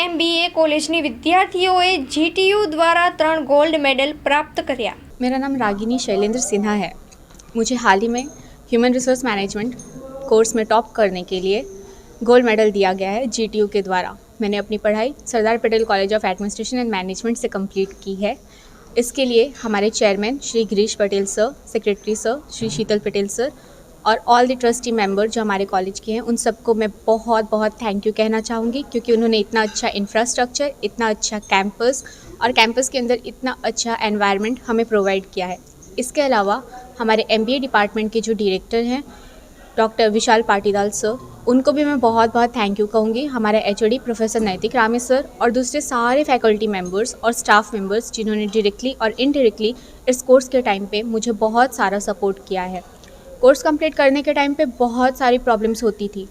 MBA કોલેજની વિદ્યાર્થીઓએ GTU દ્વારા 3 गोल्ड मेडल प्राप्त કર્યા। मेरा नाम रागिनी शैलेंद्र सिन्हा है। मुझे हाल ही में ह्यूमन रिसोर्स मैनेजमेंट कोर्स में टॉप करने के लिए गोल्ड मेडल दिया गया है GTU के द्वारा। मैंने अपनी पढ़ाई Sardar Patel college of administration and management से कंप्लीट की है। इसके लिए हमारे chairman Shri Girish Patel sir, secretary sir Shri Sheetal Patel sir और ऑल द ट्रस्टी मेंबर जो हमारे कॉलेज के हैं, उन सबको मैं बहुत बहुत थैंक यू कहना चाहूँगी, क्योंकि उन्होंने इतना अच्छा इंफ्रास्ट्रक्चर, इतना अच्छा कैंपस और कैंपस के अंदर इतना अच्छा एनवायरनमेंट हमें प्रोवाइड किया है। इसके अलावा हमारे MBA डिपार्टमेंट के जो डायरेक्टर हैं डॉक्टर विशाल पाटीदार सर, उनको भी मैं बहुत बहुत थैंक यू कहूँगी। हमारे HOD प्रोफेसर नैतिक रामे सर और दूसरे सारे फैकल्टी मेंबर्स और स्टाफ मेंबर्स जिन्होंने डायरेक्टली और इनडायरेक्टली इस कोर्स के टाइम पे मुझे बहुत सारा सपोर्ट किया है। कोर्स कंप्लीट करने के टाइम पे बहुत सारी प्रॉब्लम्स होती थी।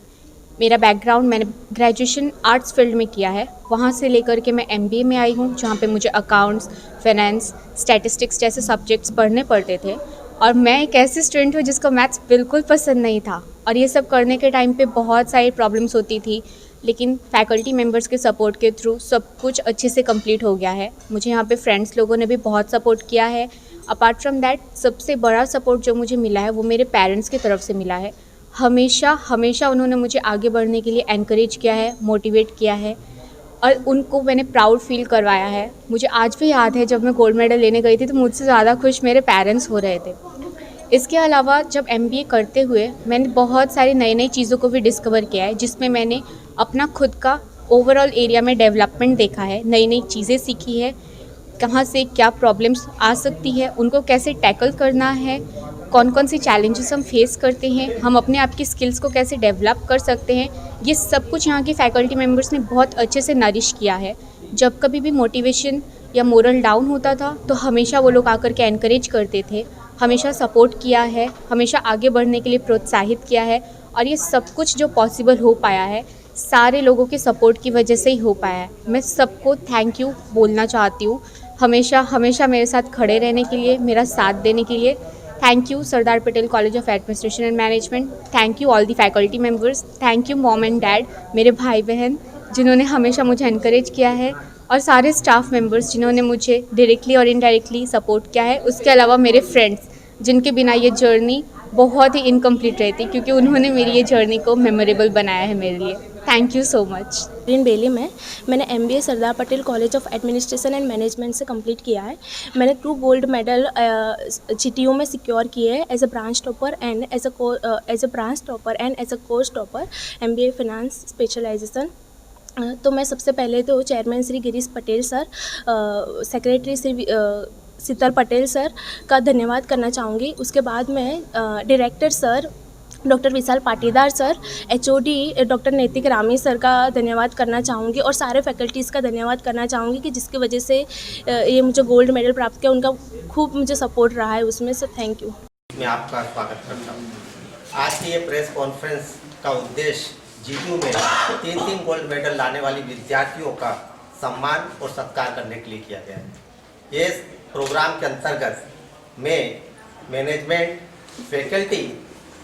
मेरा बैकग्राउंड, मैंने ग्रेजुएशन आर्ट्स फील्ड में किया है, वहाँ से लेकर के मैं MBA में आई हूँ, जहाँ पे मुझे अकाउंट्स, फाइनेंस, स्टैटिस्टिक्स जैसे सब्जेक्ट्स पढ़ने पड़ते थे। और मैं एक ऐसी स्टूडेंट हूँ जिसको मैथ्स बिल्कुल पसंद नहीं था, और ये सब करने के टाइम पे बहुत सारी प्रॉब्लम्स होती थी, लेकिन फैकल्टी मेंबर्स के सपोर्ट के थ्रू सब कुछ अच्छे से कंप्लीट हो गया है। मुझे यहाँ पे फ्रेंड्स लोगों ने भी बहुत सपोर्ट किया है। अपार्ट फ्रॉम दैट, सबसे बड़ा सपोर्ट जो मुझे मिला है वो मेरे पेरेंट्स की तरफ से मिला है। हमेशा उन्होंने मुझे आगे बढ़ने के लिए एनकरेज किया है, मोटिवेट किया है, और उनको मैंने प्राउड फील करवाया है। मुझे आज भी याद है, जब मैं गोल्ड मेडल लेने गई थी तो मुझसे ज़्यादा खुश मेरे पेरेंट्स हो रहे थे। इसके अलावा जब MBA करते हुए मैंने बहुत सारी नई चीज़ों को भी डिस्कवर किया है, जिसमें मैंने अपना खुद का ओवरऑल एरिया में डेवलपमेंट देखा है, नई चीज़ें सीखी है, कहाँ से क्या प्रॉब्लम्स आ सकती है, उनको कैसे टैकल करना है, कौन कौन सी चैलेंजेस हम फेस करते हैं, हम अपने आप की स्किल्स को कैसे डेवलप कर सकते हैं, ये सब कुछ यहाँ के फैकल्टी मेंबर्स ने बहुत अच्छे से नरिश किया है। जब कभी भी मोटिवेशन या मोरल डाउन होता था तो हमेशा वो लोग आकर के एनकरेज करते थे, हमेशा सपोर्ट किया है, हमेशा आगे बढ़ने के लिए प्रोत्साहित किया है, और ये सब कुछ जो पॉसिबल हो पाया है सारे लोगों के सपोर्ट की वजह से ही हो पाया है। मैं सबको थैंक यू बोलना चाहती हूँ, हमेशा मेरे साथ खड़े रहने के लिए, मेरा साथ देने के लिए। Thank you Sardar Patel college of administration and management, thank you all the faculty members, thank you mom and dad, मेरे भाई बहन जिन्होंने हमेशा मुझे एनकरेज किया है, और सारे स्टाफ मेंबर्स जिन्होंने मुझे डायरेक्टली और इनडायरेक्टली सपोर्ट किया है। उसके अलावा मेरे फ्रेंड्स, जिनके बिना ये जर्नी बहुत ही इनकम्प्लीट रहती, क्योंकि उन्होंने मेरी ये जर्नी को मेमोरेबल बनाया है मेरे लिए। Thank you so much. इन बेली में मैंने MBA Sardar Patel college of administration and management से कंप्लीट किया है। मैंने 2 गोल्ड मेडल GTU में सिक्योर किए हैं, as a branch topper and as a course topper MBA finance specialization. तो मैं सबसे पहले तो chairman Shri Girish Patel sir, secretary Shri Sheetal Patel sir का धन्यवाद करना चाहूँगी। उसके बाद मैं डायरेक्टर सर डॉक्टर विशाल पाटीदार सर, HOD डॉक्टर नैतिक रामी सर का धन्यवाद करना चाहूँगी, और सारे फैकल्टीज़ का धन्यवाद करना चाहूँगी कि जिसकी वजह से ये मुझे गोल्ड मेडल प्राप्त किया, उनका खूब मुझे सपोर्ट रहा है उसमें से। Thank you. मैं आपका स्वागत करता हूँ। आज की ये प्रेस कॉन्फ्रेंस का उद्देश्य GTU में 3 गोल्ड मेडल लाने वाली विद्यार्थियों का सम्मान और सत्कार करने के लिए किया गया है। ये प्रोग्राम के अंतर्गत मैं मैनेजमेंट, फैकल्टी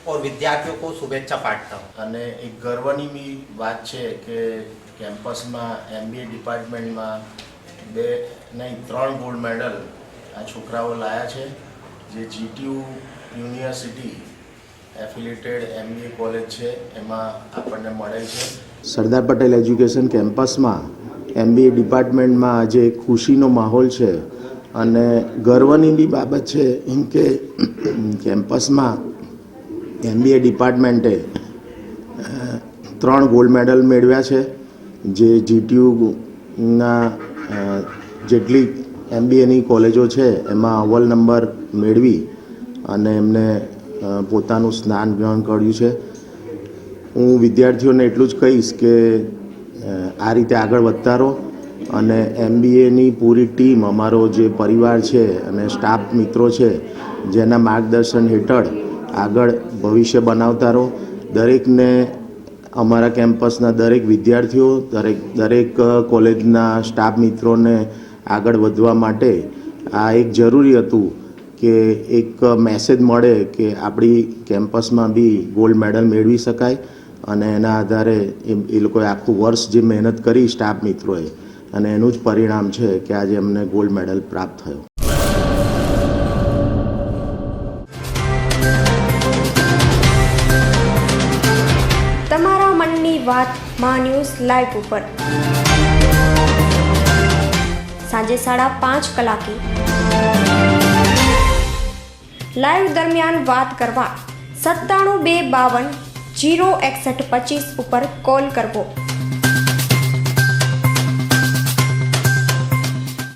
और विद्यार्थियों को शुभेच्छा पाठता हूँ। અને એક ગર્વની વાત છે કે કેમ્પસમાં MBA ડિપાર્ટમેન્ટમાં 2 નહીં 3 ગોલ્ડ મેડલ આ છોકરાઓ લાયા છે, જે GTU university affiliated MBA college છે એમાં આપણને મળે છે। સરદાર પટેલ એજ્યુકેશન કેમ્પસમાં MBA ડિપાર્ટમેન્ટમાં આજે ખુશીનો માહોલ છે, અને ગર્વની બી બાબત છે એમ કે કેમ્પસમાં MBA ડિપાર્ટમેન્ટે 3 ગોલ્ડ મેડલ મેળવ્યા છે, જે GTUના જેટલી MBAની કોલેજો છે એમાં અવ્વલ નંબર મેળવી અને એમને પોતાનું સ્નાન ગ્રહણ કર્યું છે। હું વિદ્યાર્થીઓને એટલું જ કહીશ કે આ રીતે આગળ વધતા રહો, અને MBAની પૂરી ટીમ, અમારો જે પરિવાર છે અને સ્ટાફ મિત્રો છે, જેના માર્ગદર્શન હેઠળ આગળ ભવિષ્ય બનાવતા રહો। દરેકને, અમારા કેમ્પસના દરેક વિદ્યાર્થીઓ, દરેક કોલેજના સ્ટાફ મિત્રોને આગળ વધવા માટે આ એક જરૂરી હતું કે એક મેસેજ મળે કે આપણી કેમ્પસમાં બી ગોલ્ડ મેડલ મેળવી શકાય, અને એના આધારે એ લોકોએ આખું વર્ષ જે મહેનત કરી સ્ટાફ મિત્રોએ, અને એનું જ પરિણામ છે કે આજે અમને ગોલ્ડ મેડલ પ્રાપ્ત થયો. તમારા મનની વાત માં ન્યૂઝ લાઈવ ઉપર સાંજે 5:30 કલાકે લાઈવ દરમિયાન વાત કરવા 97 252 06125 ઉપર કોલ કરવો.